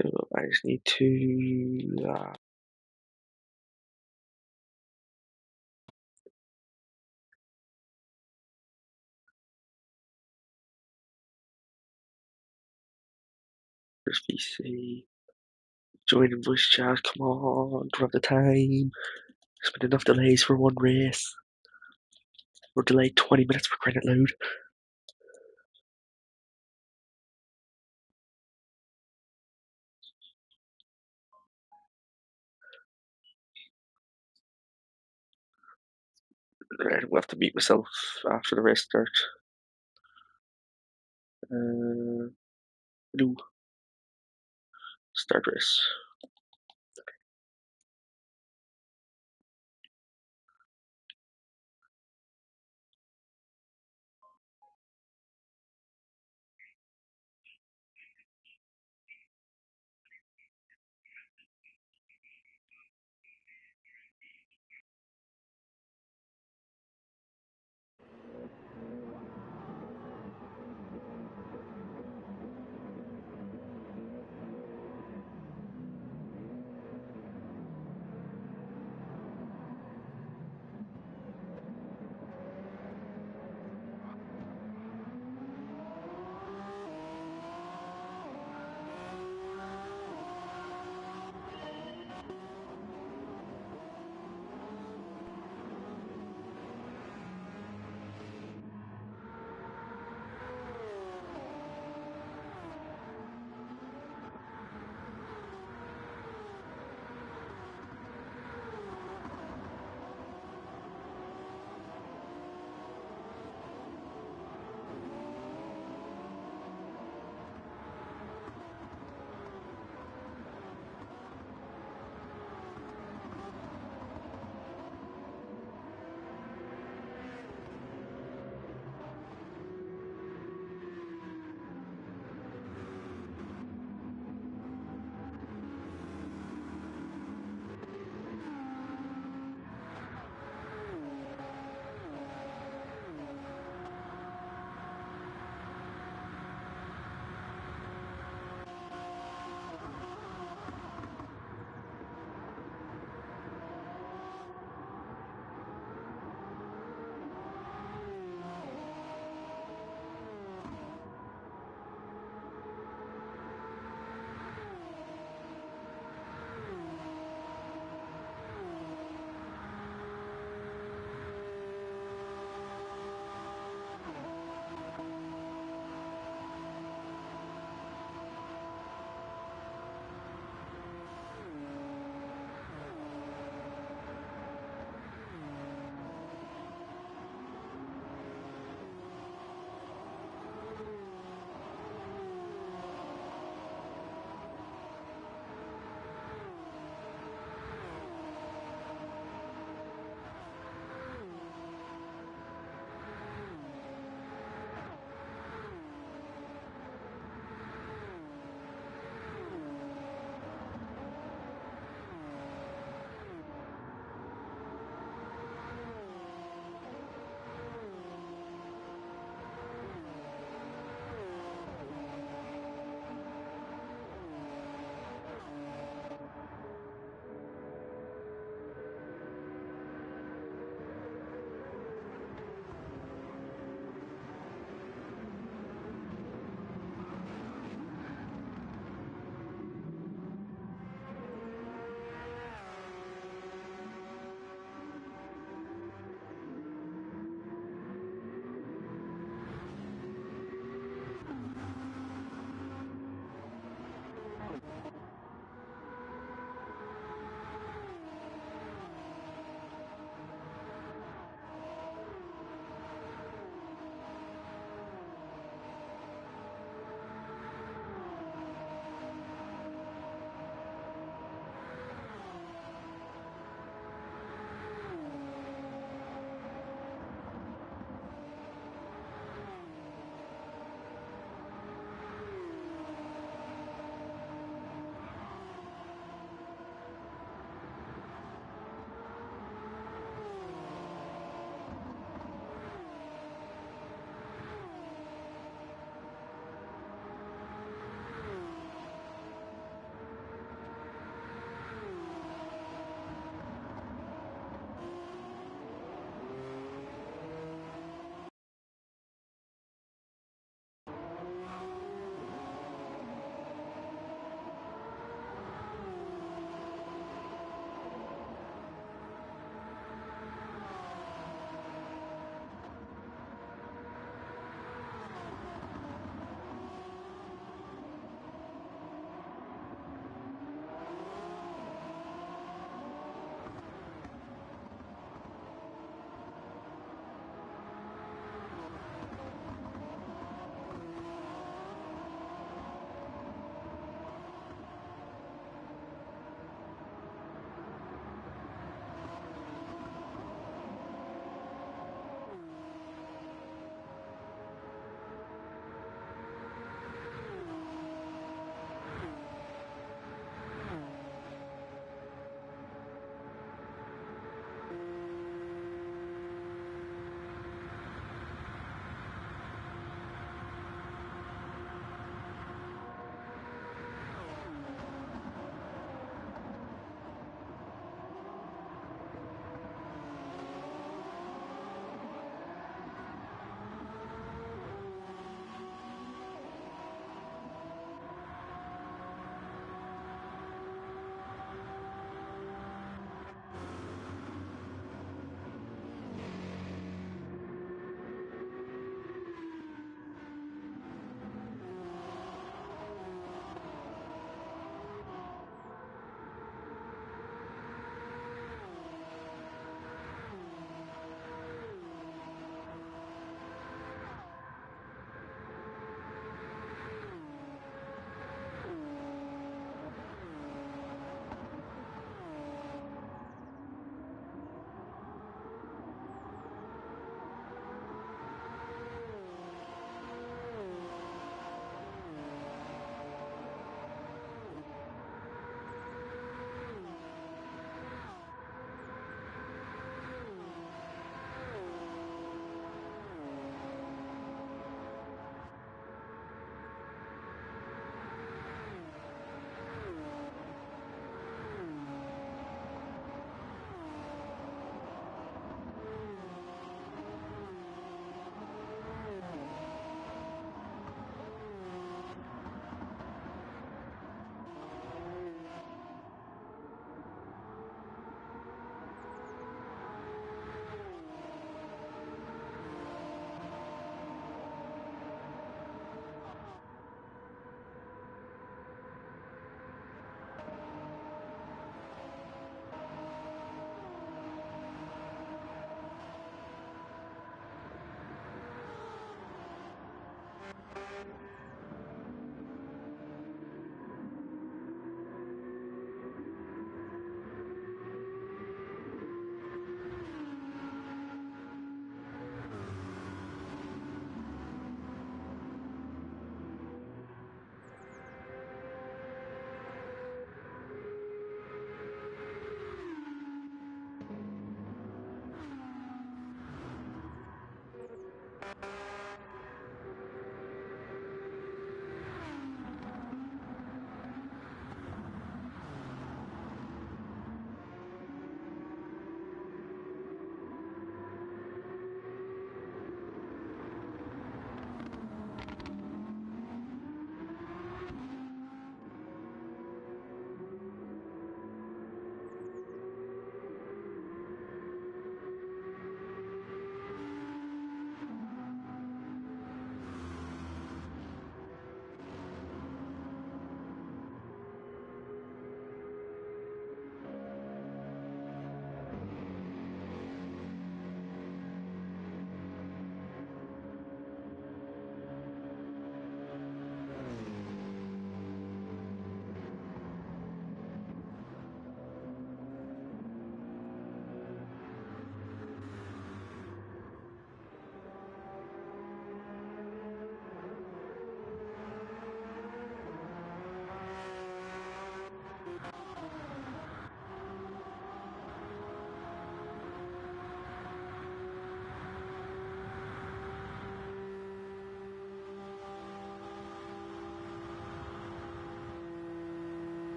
So I just need to first VC. Join in voice chat, come on, don't have the time. There's been enough delays for one race. We're delayed 20 minutes for credit load. Right, we'll have to meet myself after the race starts. No. Start race.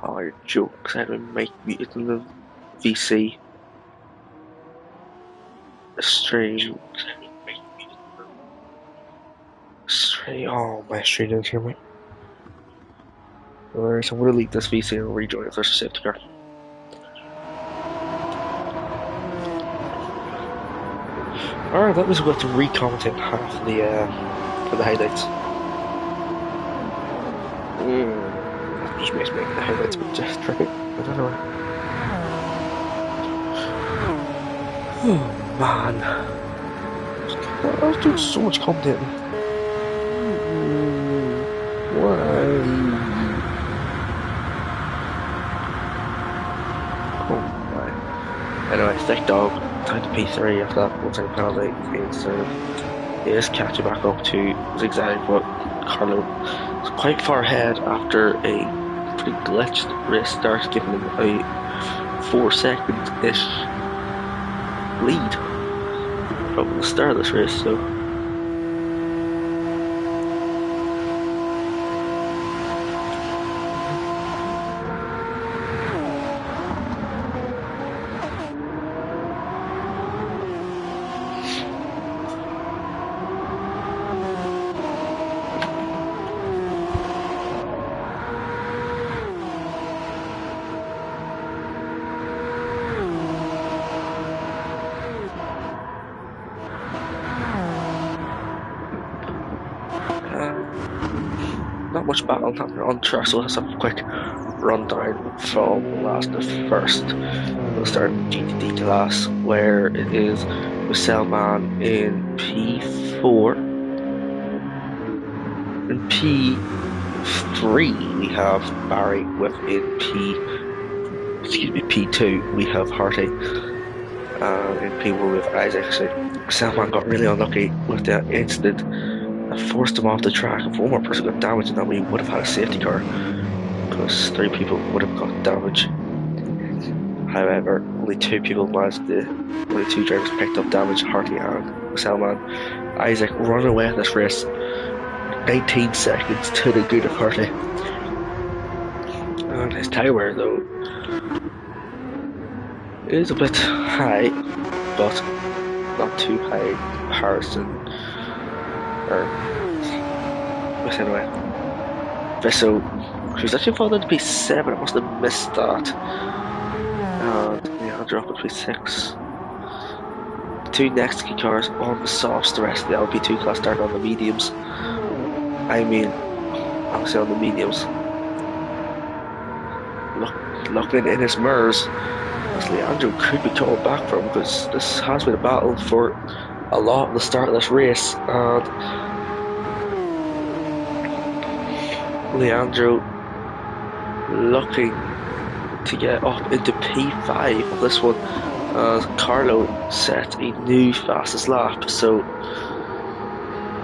Oh, you're joking. I would make it in the VC stream. Oh, my stream didn't hear me. Alright, so I'm gonna leave this VC and rejoin if there's a safety car. Alright, that was about to re-commentate half of the for the highlights. That just makes me the highlights a bit tricky. I don't know. Oh man. I was doing so much commentating. Why? Oh my. Anyway, thick dog. Time to P3 after that one-time penalty. He is catching back up to zigzag, but Carlo is quite far ahead after a pretty glitched race start, giving him a 4-second-ish lead from the start of this race. So not much battle happening on track, so let's have a quick rundown from last the first. We'll start with GTD class, where it is EES LeMans in P4. In P3 we have Barry within P2 we have Harty. In P1 we have Isaac. So EES LeMans got really unlucky with that incident that forced him off the track. If one more person got damaged, and then we would have had a safety car, because 3 people would have got damage. However, only 2 drivers picked up damage, Harty and EES LeMans. Isaac running away in this race, 19 seconds to the good of Harty. And his tyre wear, though, is a bit high, but not too high in comparison. Anyway, Vesso, she was actually falling into P7, I must have missed that. And yeah, I'll drop it to P6. The 2 next key cars on the softs, the rest of the LP2 class start on the mediums. Obviously on the mediums. Looking in his mirrors, as Leandro could be coming back from, because this has been a battle for a lot at the start of this race, and Leandro looking to get up into P5 of this one, as Carlo set a new fastest lap, so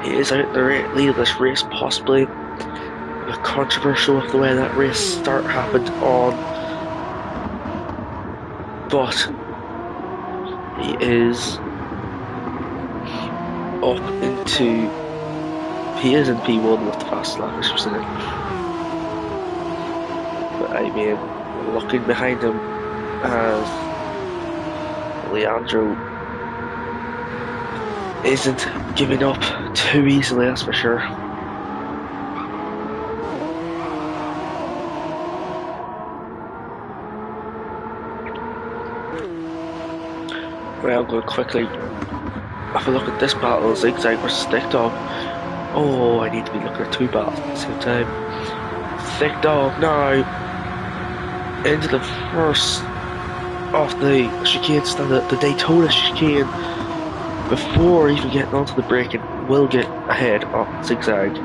he is out the lead of this race, possibly a controversial with the way that race start happened on, but he is in P1 with the fastest lap, I should say. But looking behind him as Leandro isn't giving up too easily, that's for sure. Right, I'm going to quickly have a look at this battle, Zigzag versus Thick Dog. Oh, I need to be looking at 2 battles at the same time. Thick Dog now into the first of the chicane stand, the Daytona chicane, before even getting onto the brake, and will get ahead of Zigzag.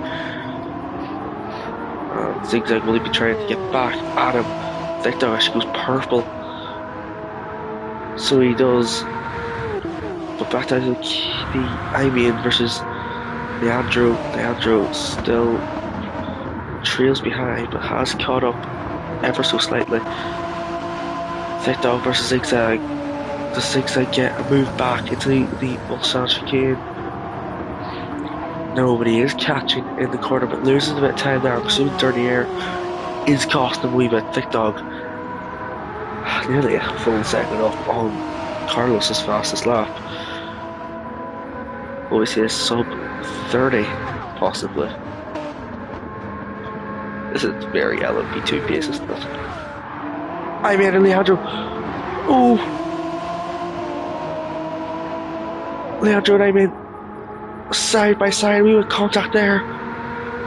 Zigzag will be trying to get back at him. Thick Dog actually goes purple, so he does. But back down to the versus Leandro. Leandro still trails behind, but has caught up ever so slightly. Thick Dog versus Zigzag. Does Zigzag get a move back into the Ulsan chicane? Nobody is catching in the corner, but loses a bit of time there. I'm assuming dirty air is costing a wee bit. Thick Dog nearly a full second up on Carlos's fastest lap. Obviously a sub 30 possibly. This is very LMP2 pace, isn't it? I made Leandro. Oh, Leandro and I made side by side. We had contact there.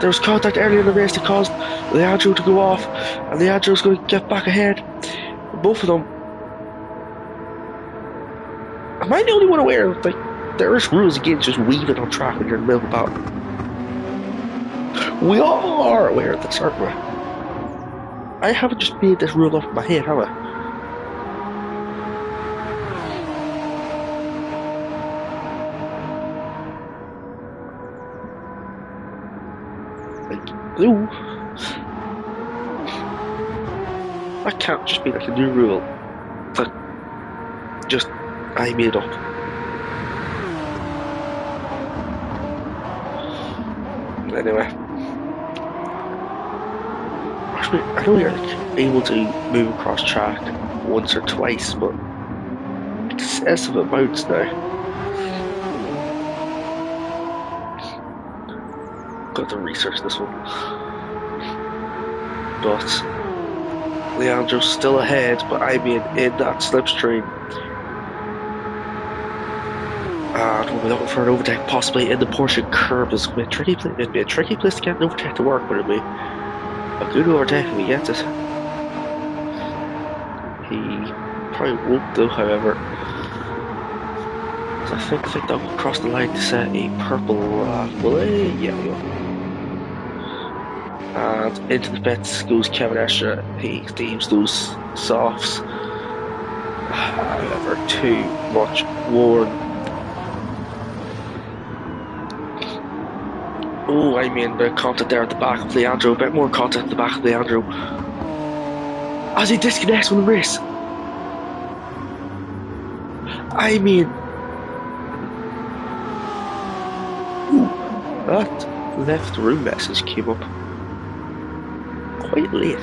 There was contact earlier in the race that caused Leandro to go off, and Leandro's going to get back ahead. Both of them. Am I the only one aware of, like, there is rules against just weaving on track when you're in the middle of a battle? We all are aware of this, aren't we? I haven't just made this rule up in my head, have I? Like, no. That can't just be like a new rule that just I made up. Anyway. Actually, I know you're like able to move across track once or twice, but excessive amounts now. Got to research this one. But Leandro's still ahead, but I'm in that slipstream. And we'll be looking for an overtake, possibly in the Porsche curb. It'd be a tricky place to get an overtake to work, but it'd be a good overtake if he gets it. He probably won't though, however. So I think that will cross the line to set a purple yeah, we go. And into the pits goes Kevin Estra. He steams those softs. However, too much worn. Oh, I mean, a bit of contact there at the back of Leandro. A bit more contact at the back of Leandro. As he disconnects from the race. I mean... Ooh, that left room message came up quite late.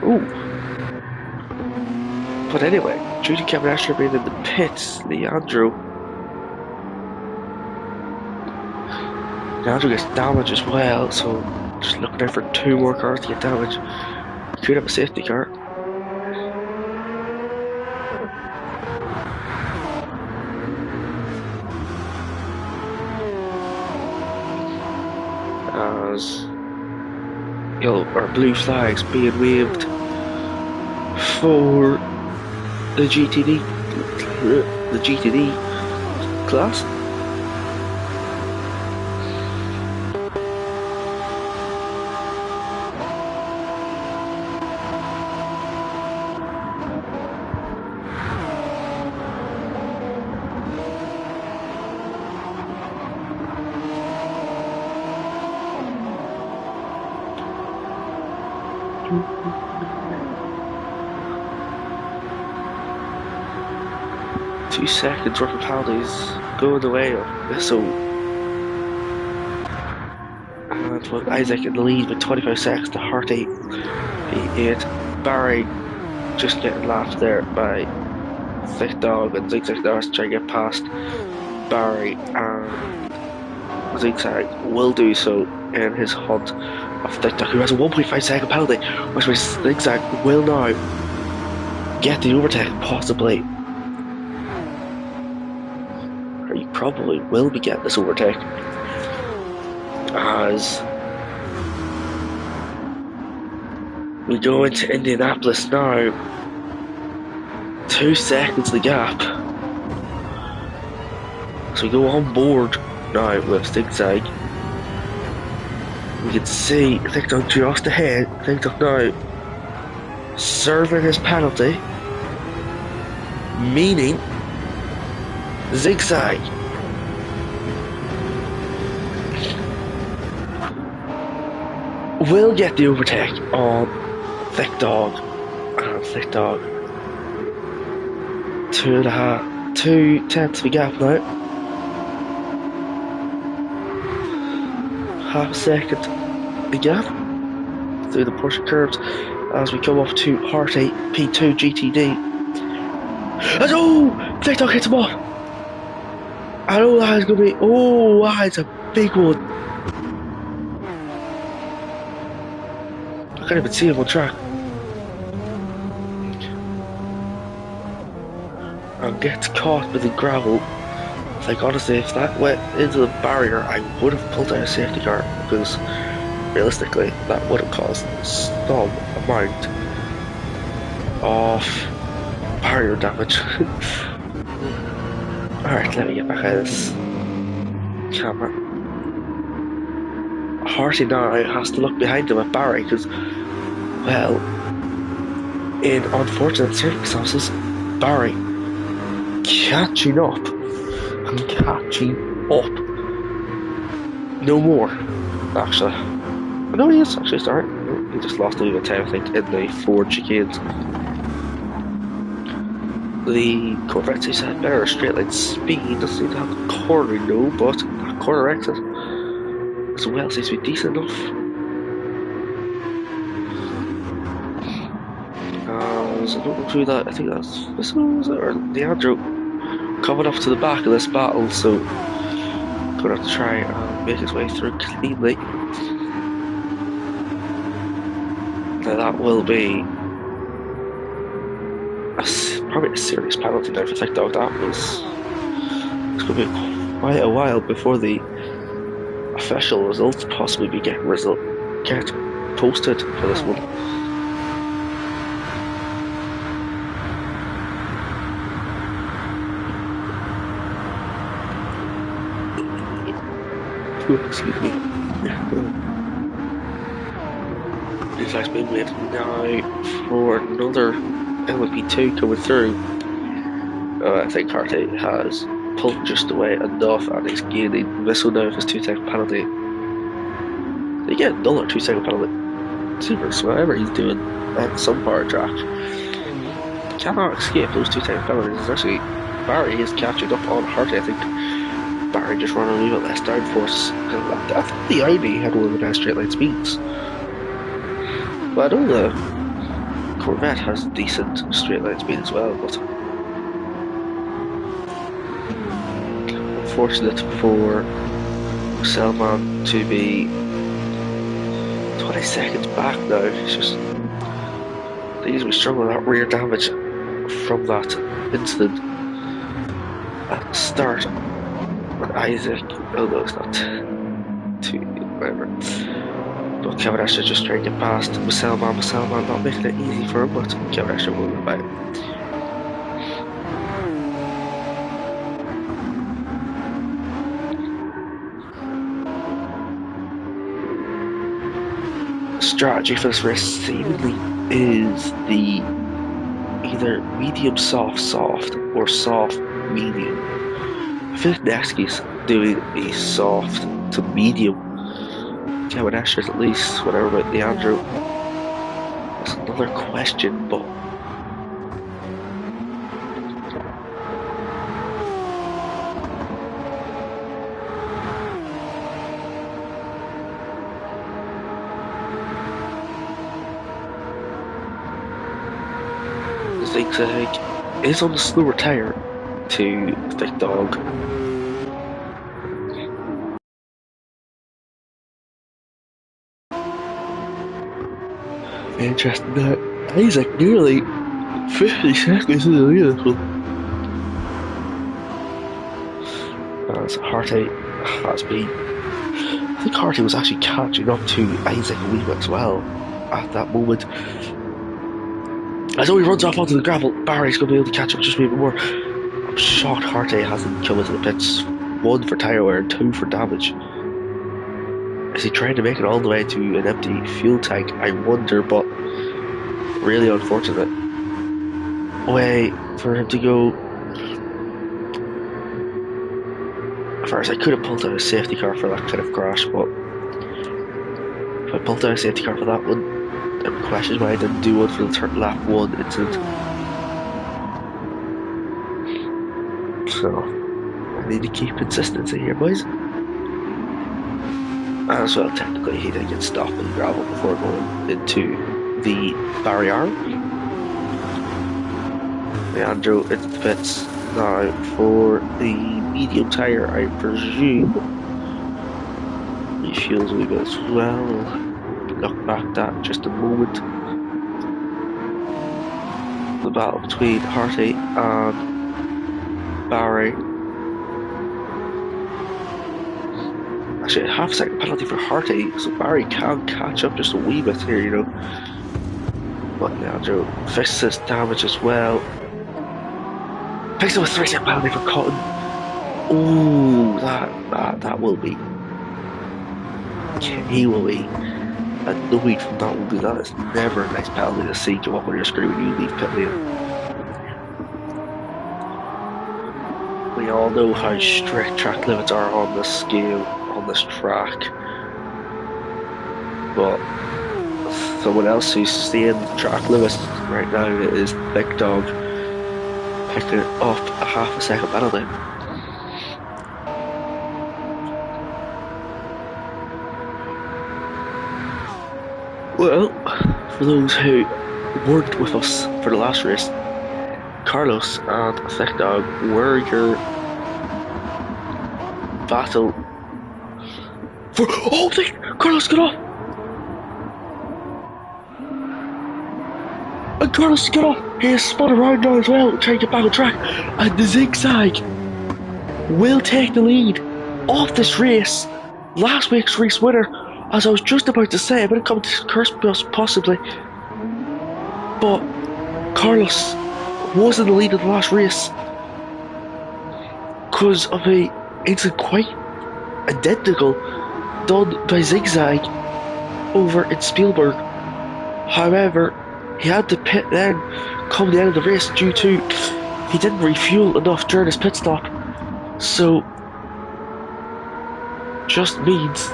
Ooh. But anyway, due to Kevin Asher being in the pits, Leandro gets damage as well, so just looking out for 2 more cars to get damage. Could have a safety car. As yellow or blue flags being waved for the GTD class. Two seconds worth of penalties going the way of Missile. And with Isaac in the lead with 25 seconds to Harty, P8. Barry just getting laughed there by Thick Dog and Zigzag there to try to get past Barry, and Zigzag will do so in his hunt of Thick Dog, who has a 1.5 second penalty, which means Zigzag will now get the overtake, possibly. Or he probably will be getting this overtake, as we go into Indianapolis now. 2 seconds the gap. So we go on board now with Zigzag. We can see Thick Dog just ahead. Thick Dog now serving his penalty, meaning Zigzag will get the overtake on Thick Dog, and Thick Dog 2 tenths of a gap now. Half a second again through the Porsche curves as we come up to Heart 8 P2 GTD. And oh! TikTok hits him off! I know that is going to be. Oh, that's a big one. I can't even see him on track. And gets caught with the gravel. Like, honestly, if that went into the barrier, I would have pulled out a safety car because realistically, that would have caused some amount of barrier damage. Alright, let me get back out of this camera. Harty now has to look behind him at Barry because, well, in unfortunate circumstances, Barry catching up and catching up. No more, actually. No, he is actually sorry. He just lost a little time, I think, in the Ford chicanes. The Corvette seems to have better straight line speed, doesn't seem to have the cornering though, but that corner exit as well seems to be decent enough. So I don't know who that, I think that's this one, was it, or Leandro coming up to the back of this battle, so gonna have to try and make his way through cleanly. Now that will be probably a serious penalty now for TikTok. It's going to be quite a while before the official results possibly be get posted for this one. Excuse me. These guys been waiting now for another LMP2 coming through. I think Heart 8 has pulled just away enough and he's gaining missile now with his 2-second penalty. They get another 2-second penalty. Super, whatever he's doing at some part of track. Cannot escape those 2-second penalties. Actually, Barry is catching up on Heart 8. I think Barry just ran a little bit less downforce. I thought the ID had one of the best straight line speeds. But I know the Corvette has decent straight line speed as well, but unfortunate for Selman to be 20 seconds back now. It's just they usually struggle with that rear damage from that incident at the start. And Isaac, although it's not too whatever. But Kevin Asher just trying to get past Selman not making it easy for him, but Kevin Asher will win by it. Strategy for this race seemingly is the either medium soft or soft medium. I feel like Nesky's doing a soft to medium. Kevin Asher's at least, whatever about Leandro. That's another question, but Zigzag is on the slower tire to Thick Dog. Interesting that Isaac nearly 50 seconds in the lead of this one. As Harty has been, I think Harty was actually catching up to Isaac a wee bit as well at that moment. As though he runs off onto the gravel, Barry's going to be able to catch up just a wee bit more. I'm shocked Harty hasn't come into the pits. 1 for tyre wear and 2 for damage. Is he trying to make it all the way to an empty fuel tank? I wonder, but really unfortunate way for him to go. At first, I could have pulled out a safety car for that kind of crash, but if I pulled out a safety car for that one, there were questions why I didn't do one for the lap 1 incident. So I need to keep consistency here, boys. as well. Technically, he did get stopped in gravel before going into the barrier. Leandro into the pits now for the medium tyre, I presume. Refuels a wee bit as well. Look back that just a moment. The battle between Harty and Barry. Actually, half a second penalty for Harty, so Barry can catch up just a wee bit here, you know. But Leandro fixes his damage as well. Picks up a 3-second penalty for Cotton. Ooh, that will be. He will be annoyed from that one, because that is never a nice penalty to see come up on your screen when you leave pit lane. We all know how strict track limits are on this scale, on this track. But someone else who's seeing the track limits right now is Big Dog, picking up a half a second penalty. Well, for those who weren't with us for the last race, Carlos and Thick Dog were your battle for. Oh, Carlos got off! And Carlos got off! He has spun around now as well, trying to get back on track. And the zigzag will take the lead off this race. Last week's race winner, as I was just about to say, I'm going to come to curse possibly. But Carlos was in the lead of the last race because of a incident quite identical done by Zigzag over in Spielberg. However, he had to pit then come the end of the race due to he didn't refuel enough during his pit stop. So just means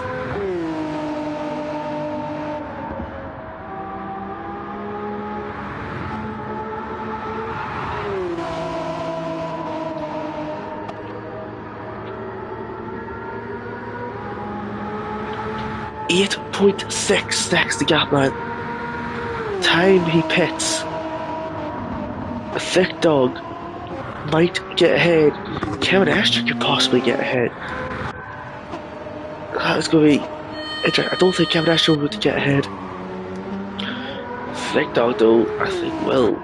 .6 next to gap now. Time he pits, a Thick Dog might get ahead. Kevin Esther could possibly get ahead. That's going to be interesting. I don't think Kevin Esther will get ahead. Thick Dog, though, I think will.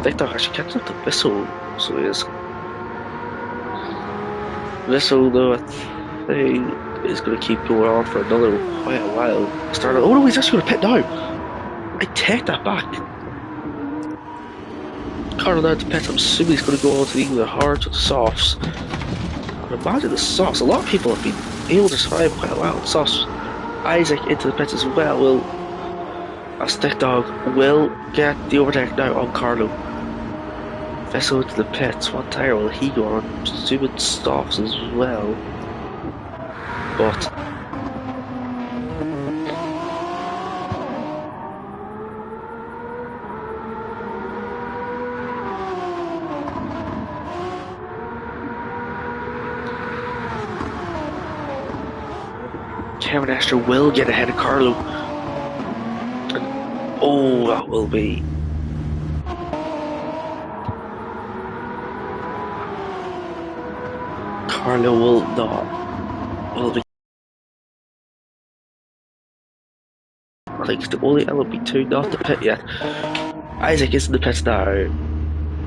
Thick Dog actually catches up to Whistle, so he is. Whistle, though, I think is going to keep going on for another quite a while. Oh no, he's actually going to pit now. I take that back. Carlo down to pit. I'm assuming he's going to go on to either the hards or the softs. I imagine the softs. A lot of people have been able to survive quite a while. The softs. Isaac into the pits as well. As Thick Dog will get the overtake now on Carlo. Vessel into the pits. What tyre will he go on? I'm assuming softs as well. But Kevin Esther will get ahead of Carlo. And, oh, that will be. Carlo will not. Will be. I think it's the only LMP2 not the pit yet. Isaac is in the pits now.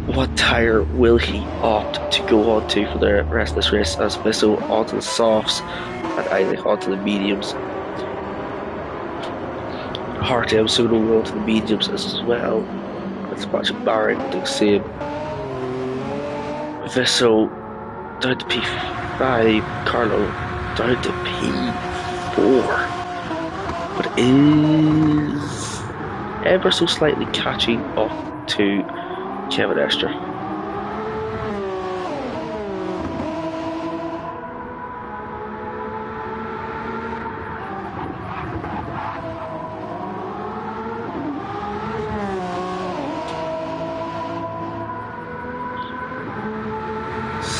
What tyre will he opt to go on to for the rest of this race? As Vissel onto the softs and Isaac onto the mediums. Harty, I'm soon will go onto the mediums as well. Let's watch Barry do the same. Vissel down to P5, Carlo down to P4. But is ever so slightly catching up to Kevin Esther.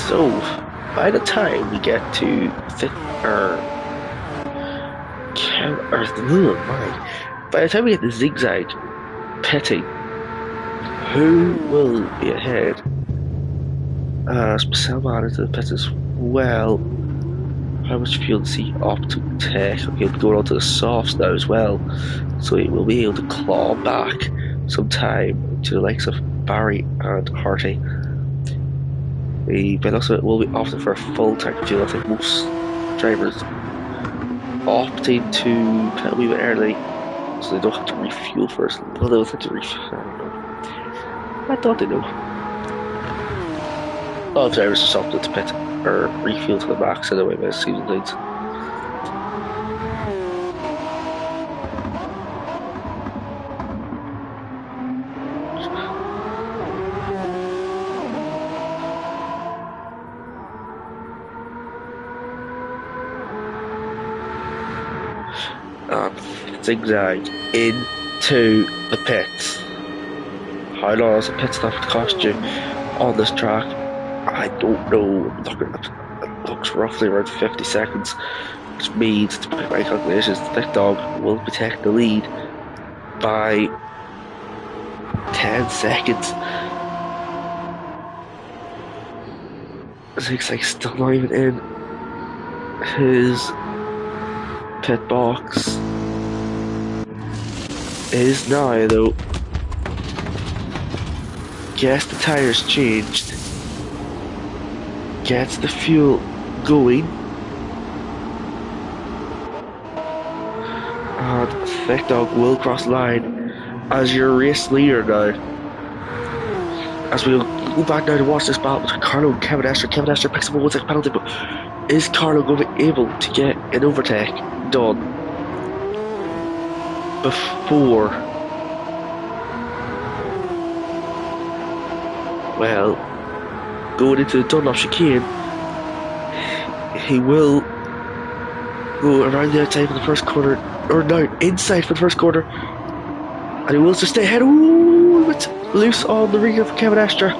So, by the time we get to fit or oh my, by the time we get to zigzag pitting, who will be ahead? Salman into the pits as well. How much fuel does he opt to take? Okay, he'll be going on to the softs now as well, so he will be able to claw back some time to the likes of Barry and Harty. But also will be opting for a full tank of fuel. I think most drivers opting to pit a wee bit early so they don't have to refuel first. Well, they'll have to refuel. I don't know. I thought they knew. A lot of drivers just opted to pit or refuel to the max anyway by the season leads. And zigzag into the pits. How long is a pit stop to cost you on this track? I don't know. It looks roughly around 50 seconds, which means, to make my calculations, the thick dog will be taking the lead by 10 seconds. Zigzag still not even in his pit box. Is now though. Gets the tires changed. Gets the fuel going. And Thick Dog will cross the line as your race leader now. As we'll go back now to watch this battle between Carlo and Kevin Estre. Kevin Estre picks up a 1 second penalty, but is Carlo going to be able to get an overtake done before? Well, going into the Dunlop chicane, he will go around the outside for the first corner, or no, inside for the first corner, and he will just stay ahead. Ooh, it's loose on the ring of Kevin Estre.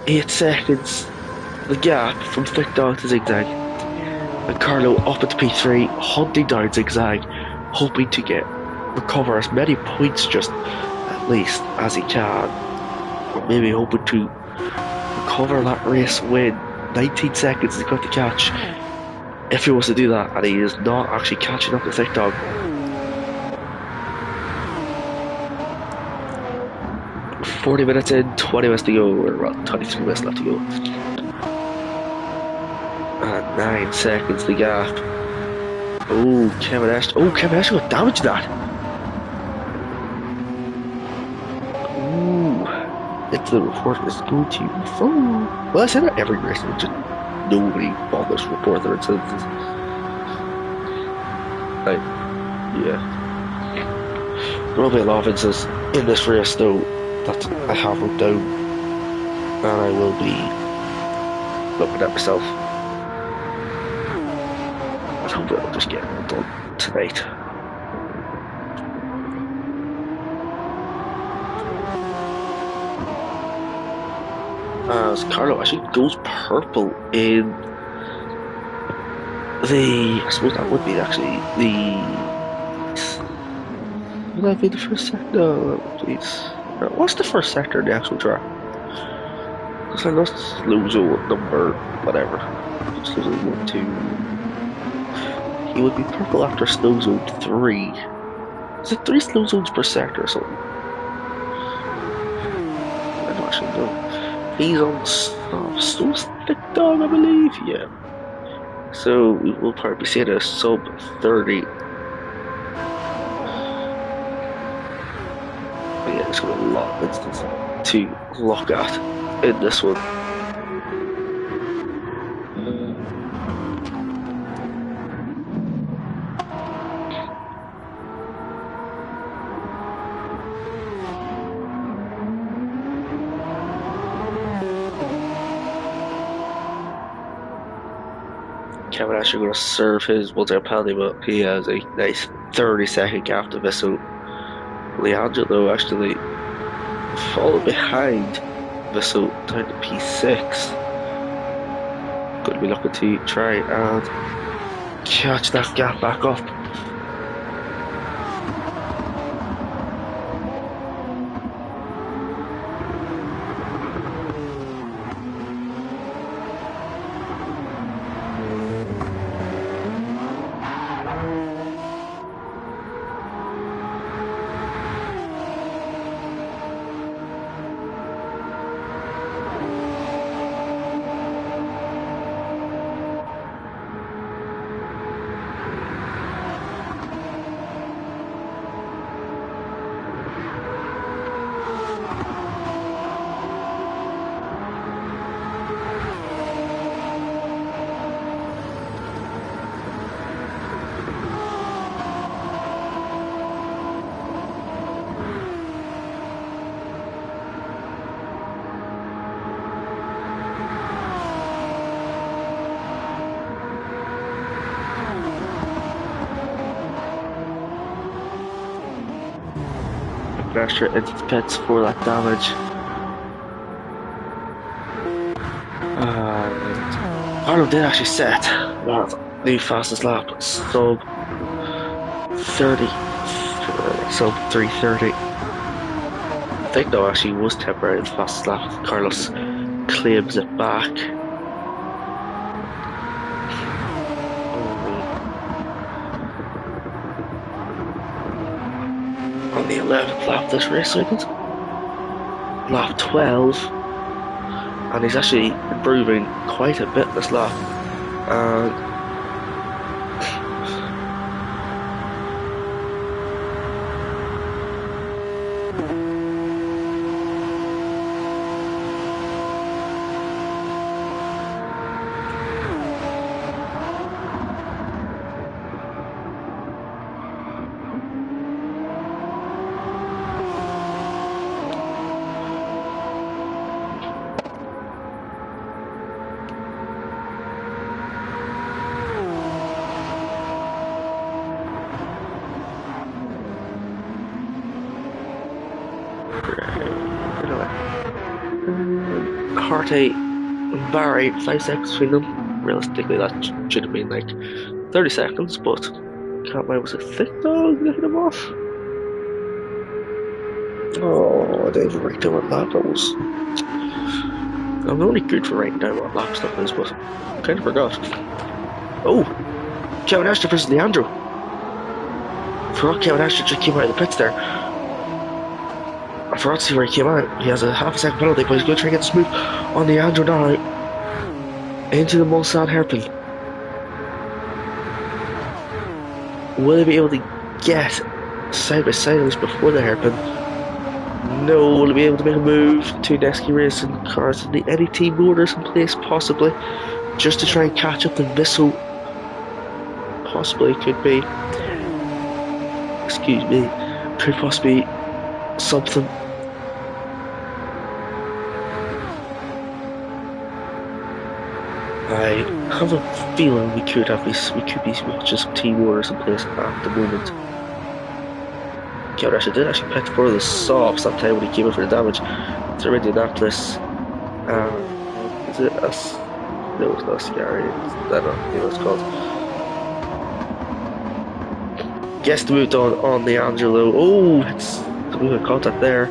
8 seconds, the gap from Thick Dog to Zigzag, and Carlo up at the P3, hunting down Zigzag, hoping to recover as many points just at least as he can, or maybe hoping to recover that race win. 19 seconds he's got to catch if he wants to do that, and he is not actually catching up to Thick Dog. "40 minutes in, 20 minutes to go," or well, 23 minutes left to go. And 9 seconds the gap. Oh, Kevin Estre got damaged that. If the report is going to be full. Well, I say that every race, just nobody bothers to report their incidences. Yeah. There will be a lot of incidents in this race, though, that I have wrote down, and I will be looking at myself. I hope I'll just get it done tonight. As Carlo actually goes purple in I suppose that would be actually would that be the first sector? No, please. What's the first sector in the actual track? Because I lost slow zone number, whatever. Slow zone 1, 2. He would be purple after slow zone 3. Is it 3 slow zones per sector or something? I don't actually know. He's on Stone's Thick Dog, I believe, yeah. So we will probably be seeing a sub 30. But yeah, there's going to be a lot of instances to look at in this one. Kevin Estre going to serve his 1 second penalty, but he has a nice 30-second gap to Vissel. Leandro, though, actually Fall behind Vessel down to P6. Going to be looking to try and catch that gap back up. Extra into the pits for that damage. And Arnold did actually set that new fastest lap, sub 30, sub 3:30. I think though actually was temporary the fastest lap. Carlos claims it back. On the 11th lap of this race, I think. Lap 12, and he's actually improving quite a bit this lap. Harte and Barry, 5 seconds between them. Realistically, that should have been like 30 seconds, but can't lie, was it Thick Dog that hit him off? Oh, I didn't even write down what lap that was. I'm only good for writing down what lap stuff is, but I kind of forgot. Oh, Kevin Astor versus Leandro. Forgot Kevin Astor just came out of the pits there. I forgot to see where he came out. He has a half a second penalty, but he's going to try and get the smooth on Leandro now. Into the Mulsanne hairpin. Will he be able to get side by side on this before the hairpin? No. Will he be able to make a move? Two Nesky Racing cars and the any team orders in place, possibly, just to try and catch up to Vissel. Possibly could be. Excuse me. Could possibly be something. I have a feeling we could be watching some team orders in place at the moment. Kevin Asher did actually pit for the softs that time when he came in for the damage to Indianapolis. Is it us? No, it's not Scary. I don't know what it's called. Guest moved on the Angelo. Oh, it's a bit of contact there.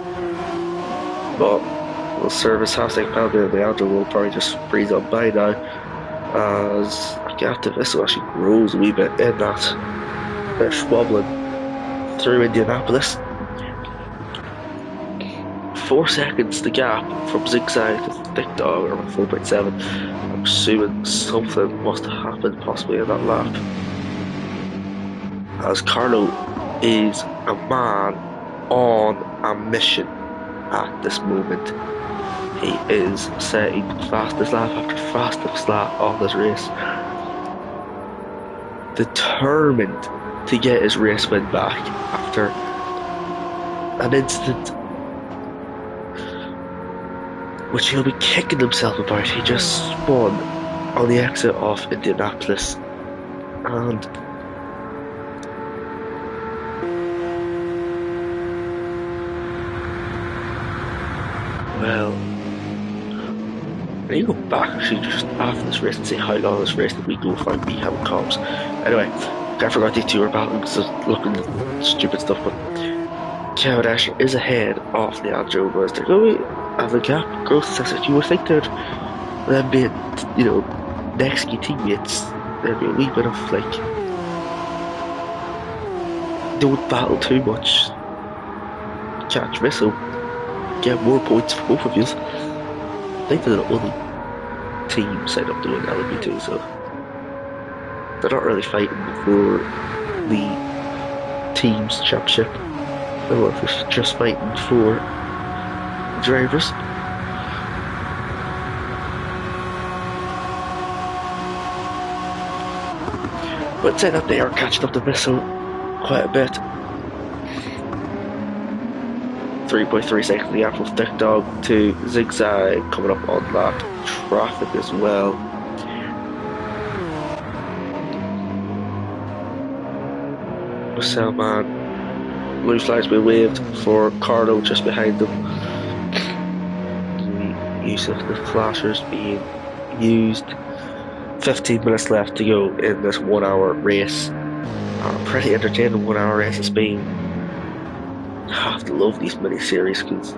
But will serve as half-second penalty, and the Angelo will probably just breeze on by now. As Gafta Vissel actually grows a wee bit in that. They're wobbling through Indianapolis. 4 seconds the gap from Zigzag to Thick Dog, around 4.7. I'm assuming something must have happened possibly in that lap. As Carlo is a man on a mission at this moment. He is setting fastest lap after fastest lap of this race. Determined to get his race win back after an incident which he'll be kicking himself about. He just spun on the exit of Indianapolis and well, when you go back actually just after this race and say how long this race did we go find me having comps. Anyway, I forgot these two are battling because they're looking at stupid stuff, but Kevin Asher is ahead of Leandro was they're going have a gap growth success. You would think that them being, next key teammates, there'd be a wee bit of like don't battle too much, catch miss, so get more points for both of you. I think they're the only team set up to win LMP2, so they're not really fighting for the team's championship. They're just fighting for drivers. But saying that, they are catching up to Missile quite a bit. 3.3 seconds the gap from Thick Dog to Zigzag coming up on that traffic as well. Selman, blue flag's been waved for Carlo just behind them. The use of the flashers being used. 15 minutes left to go in this 1 hour race. Pretty entertaining 1 hour race it's been. I have to love these mini series because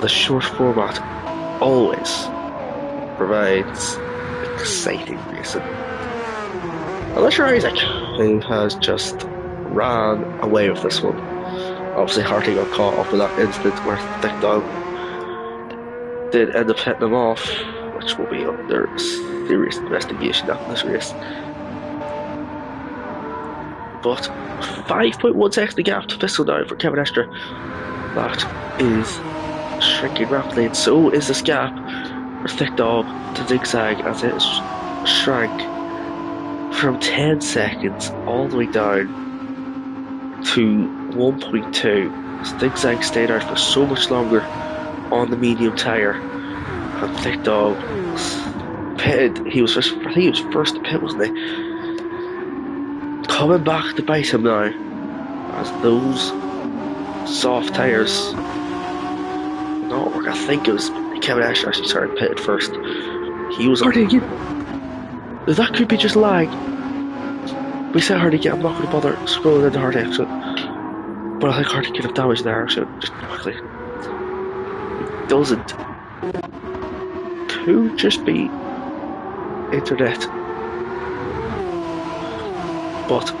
the short format always provides exciting racing. Unless you're Isaac, who has just ran away with this one. Obviously, Harty got caught up in that incident where Thick Dog did end up hitting him off, which will be under serious investigation after this race. But 5.1 seconds to gap to Pistol down for Kevin Estra. That is shrinking rapidly, and so is this gap for Thick Dog to Zigzag as it shrank from 10 seconds all the way down to 1.2. Zigzag stayed out for so much longer on the medium tyre, and Thick Dog pitted. I think he was first to pit, wasn't he? Coming back to bite him now, as those soft tyres not work. I think it was Kevin Asher actually started pitted first. He was already again. That could be just lag. We said Hardy get, I'm not going to bother scrolling into Hardy exit, but I think Hardy could have damaged there, so just quickly. It doesn't. Could just be internet. But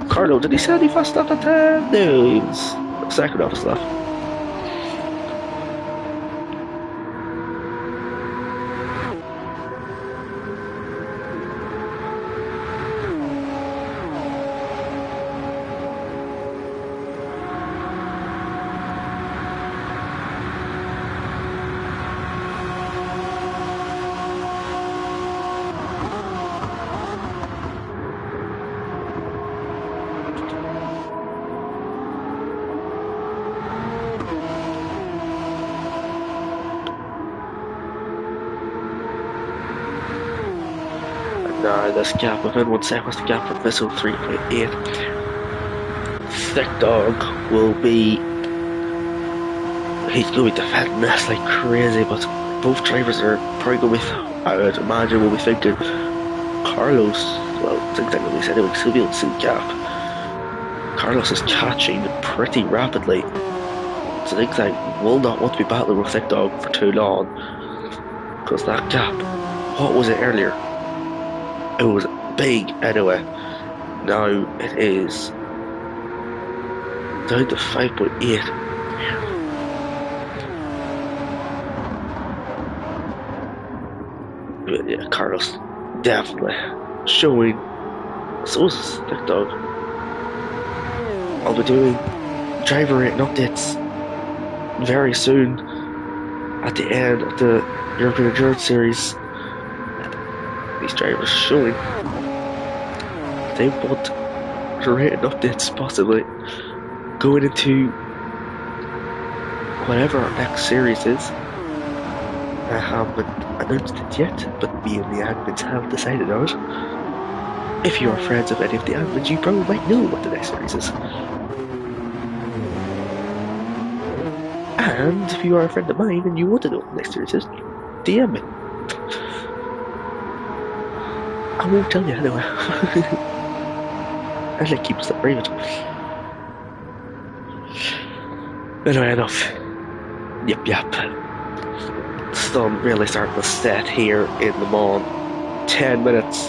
Carlo, did he say any fast lap at 10? No, he was second off his lap. This gap within 1 second was the gap for Vessel 3.8. Thick Dog will be. He's going to be defending this like crazy, but both drivers are probably going to be. I would imagine we'll be thinking Carlos. Well, Zigzag at least anyway, he'll be able to see the gap. Carlos is catching pretty rapidly. So Zigzag will not want to be battling with Thick Dog for too long, because that gap. What was it earlier? It was big anyway. Now it is down to 5.8. Yeah, Carlos definitely showing. So is Thick Dog. I'll be doing driver rating updates very soon at the end of the European Endurance Series. These drivers showing they want rating updates possibly going into whatever our next series is. I haven't announced it yet, but me and the admins have decided on it. If you are friends of any of the admins, you probably might know what the next series is. And if you are a friend of mine and you want to know what the next series is, DM me. I won't tell you anyway. I like keep stuff private. Anyway, enough. Yep. Sun really starting to set here in Le Mans. 10 minutes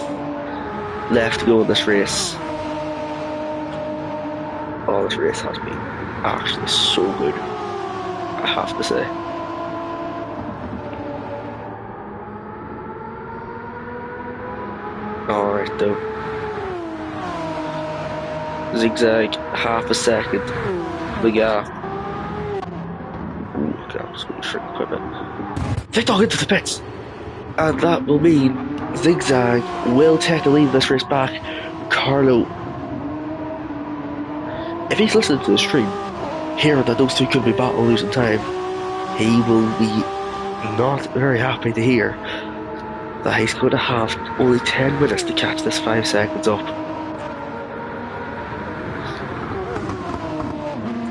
left to go in this race. Oh, this race has been actually so good, I have to say. Alright though. Zigzag, half a second. The gap. Ooh, that was going to equipment. They dog into the pits! And that will mean Zigzag will take the lead of this race back. Carlo, if he's listening to the stream, hearing that those two could be battle losing time, he will be not very happy to hear that he's going to have only 10 minutes to catch this 5 seconds up.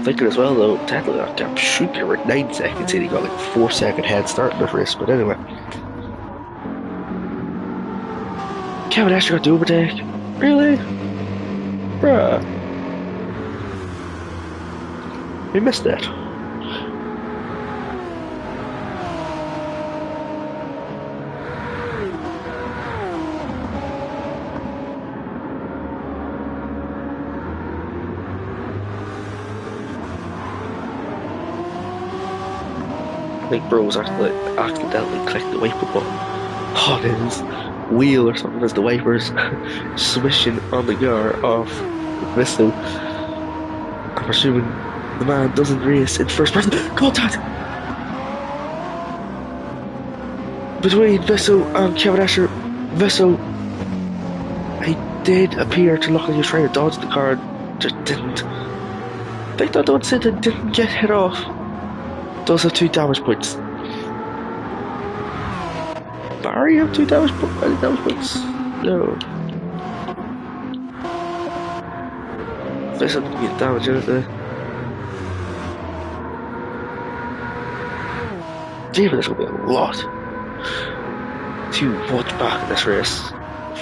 Thinking as well though, technically that gap should be around 9 seconds and he got like a 4-second head start in the race, but anyway. Kevin Asher got the overtake. Really? Bruh. We missed that. I think Bros accidentally clicked the wiper button on his wheel or something as the wipers swishing on the car of Vissel. I'm presuming the man doesn't race in first person. Contact! Between Vissel and Kevin Asher. Vissel, he did appear to look like he was trying to dodge the car, just didn't. They don't say that didn't get hit off. Does have 2 damage points. Barry have 2 damage points? No. Vissel didn't get damage in it there. David, there's going to be a lot to watch back in this race.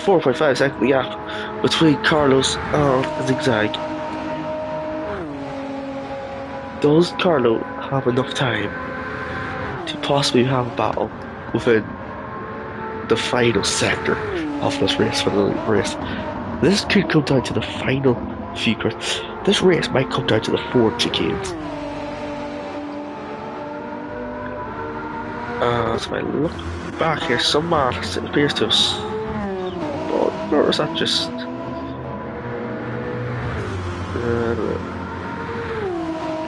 4.5 second gap between Carlos and Zigzag. Does Carlo have enough time to possibly have a battle within the final sector of this race for the race? This could come down to the final few cars. This race might come down to the 4 chicanes. So if I look back here, some man appears to have, or is that just?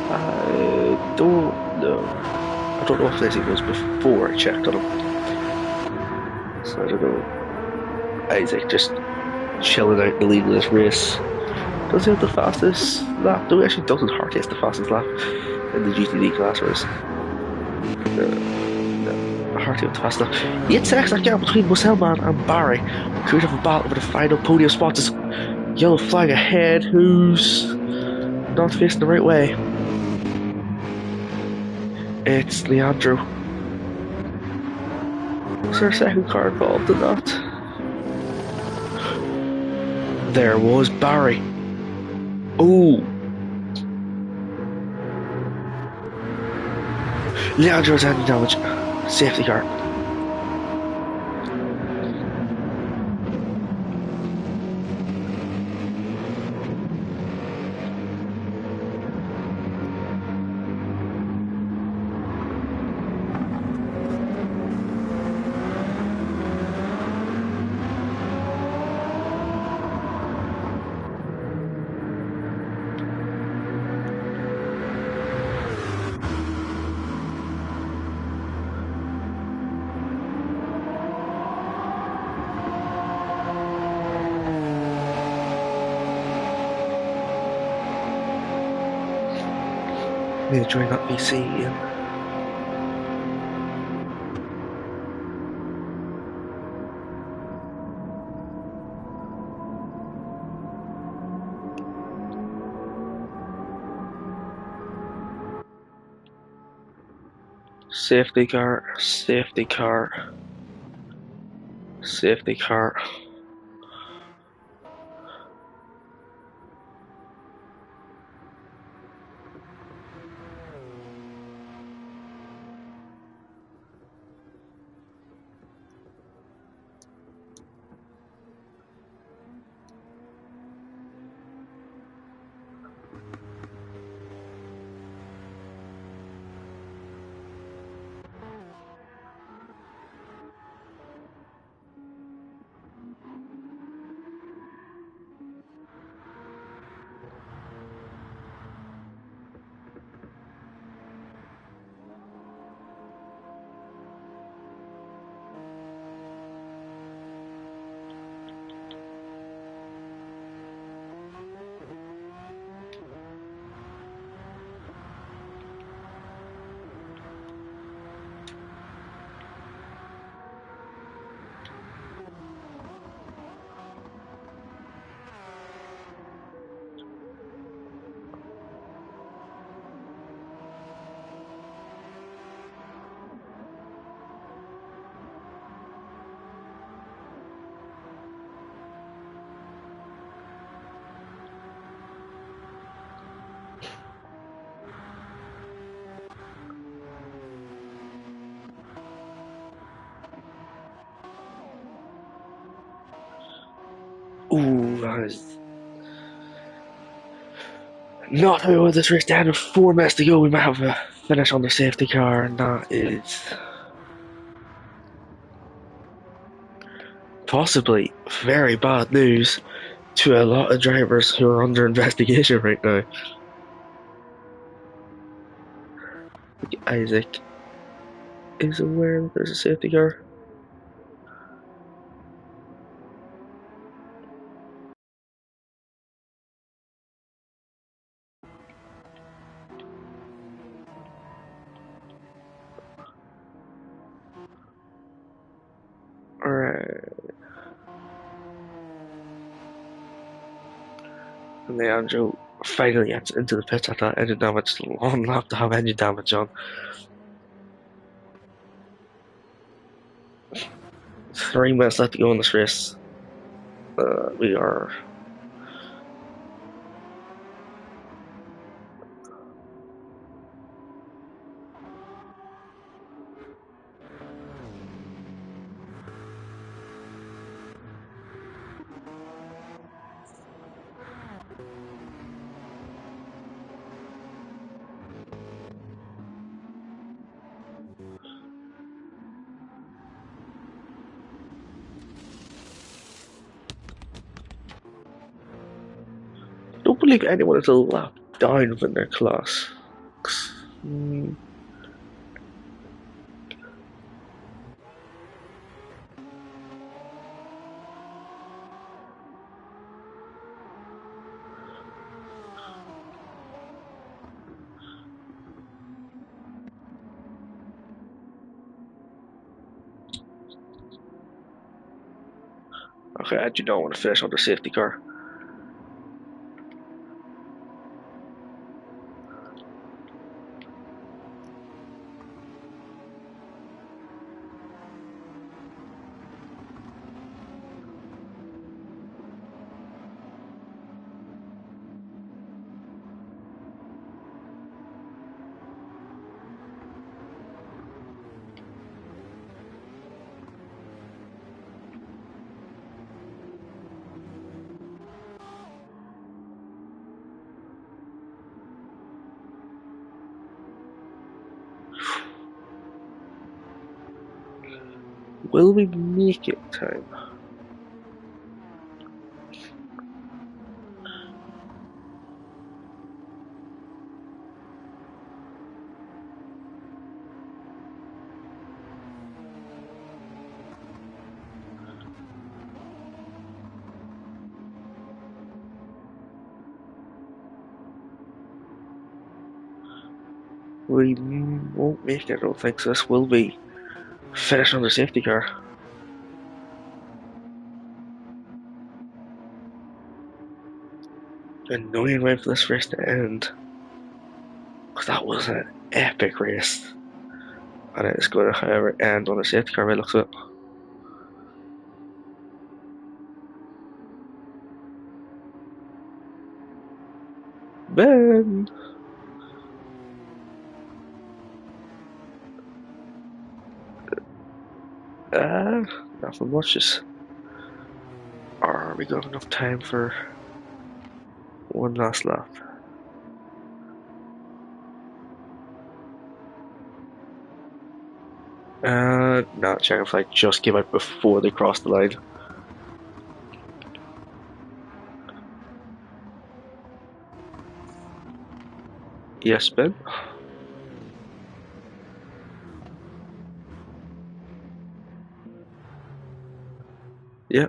I don't know. I don't know if this was before I checked on him. So I don't know. Isaac just chilling out in the lead of this race. Does he have the fastest lap? No, he actually doesn't. Harty has the fastest lap in the GTD class race. Harty with the fast lap. 8 seconds that gap between Musselman and Barry. Could have a battle for the final podium spot. This yellow flag ahead. Who's not facing the right way? It's Leandro. Was there a second car involved in that? There was Barry. Oh. Leandro's any damage. Safety car. Really enjoying that VC, Ian. Safety car, safety car, safety car. Ooh, that is not how I want this race down. With 4 minutes to go, we might have a finish on the safety car, and that is possibly very bad news to a lot of drivers who are under investigation right now. Isaac is aware that there's a safety car. Alright. And Leandro finally gets into the pits at that engine damage. Long lap to have engine damage on. 3 minutes left to go in this race. We are. I don't believe anyone is a lap down within their class. Hmm. Okay, I do not want to finish on the safety car. Will we make it in time? We won't make it, I don't think so. This will be finish on the safety car. Annoying way for this race to end. Because that was an epic race. and it's going to, however, end on a safety car by the looks of it. Ben! Uh, Nothing much. Just, are we got enough time for one last lap? No, check if I just came out before they crossed the line. Yes, Ben? Yeah.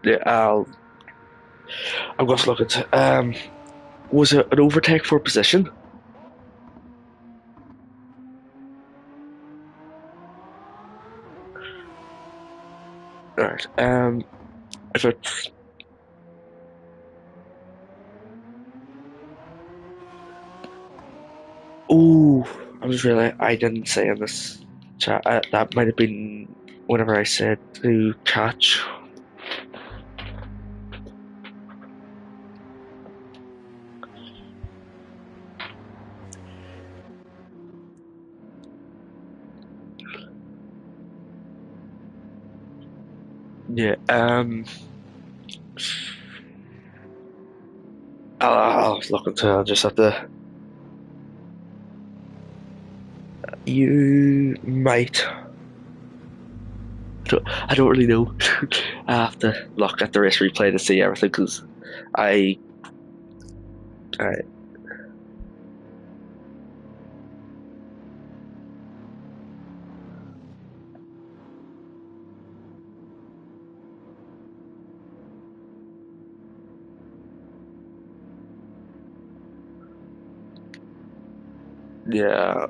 Yeah, I'm going to look at. Was it an overtake for position? Alright. If it's. Oh, I just realized I didn't say in this chat. That might have been whenever I said to catch. Yeah. I was looking to. I just have to. You might. I don't really know. I have to look at the race replay to see everything because I, I, yeah,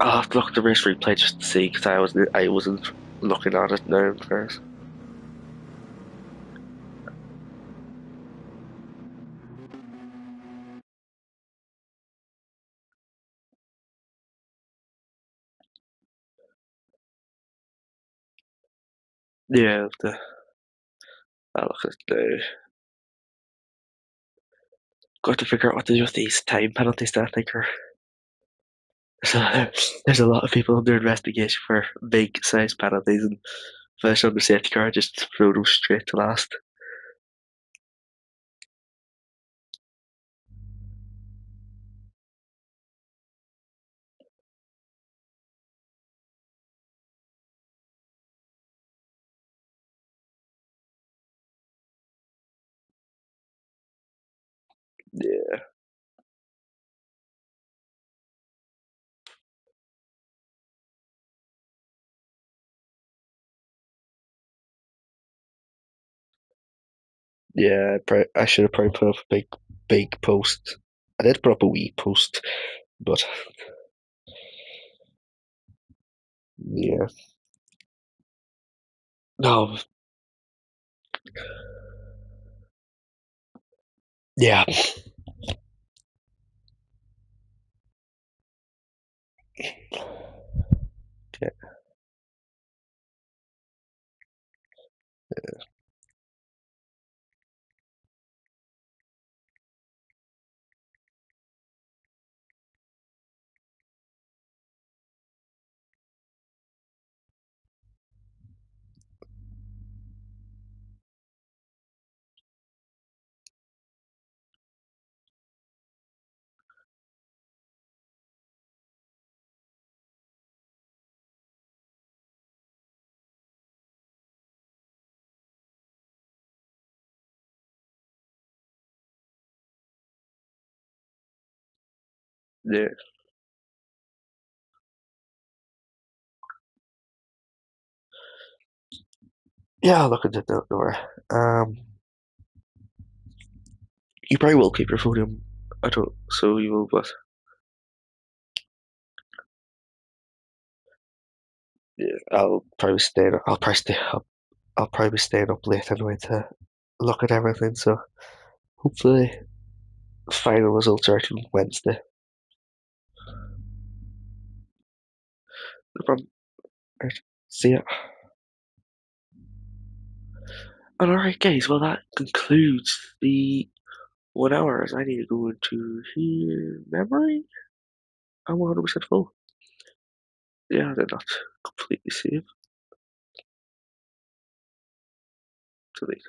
I'll have to look at the race replay just to see because I wasn't looking at it now first. Yeah, I'll look at the. Got to figure out what to do with these time penalties that I think are. There's a lot of people under investigation for big size penalties and finish on the safety car, just throw them straight to last. Yeah, yeah. I should have probably put up a big post. I did put up a wee post, but yeah, no, yeah, yeah, Yeah. Yeah, I'll look into that door. You probably will keep your phone in. I don't, so you will, but yeah, I'll probably be staying up late anyway to look at everything. So hopefully, final results are actually Wednesday. No problem. Right. See ya. And alright, guys. Well, that concludes the 1 hour. As I need to go into here memory. I'm 100% full. Yeah, they're not completely safe. Delete.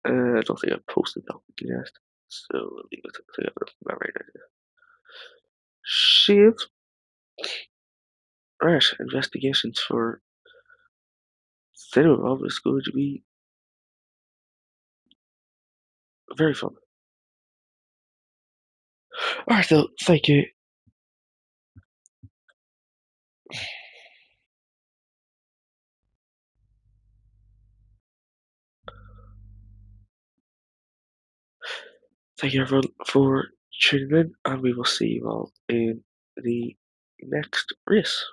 I don't think I posted that one yet. So we'll leave it together. Memory. Save. Right, investigations for cinema is going to be very fun. Alright, so thank you everyone for tuning in, and we will see you all in the next race.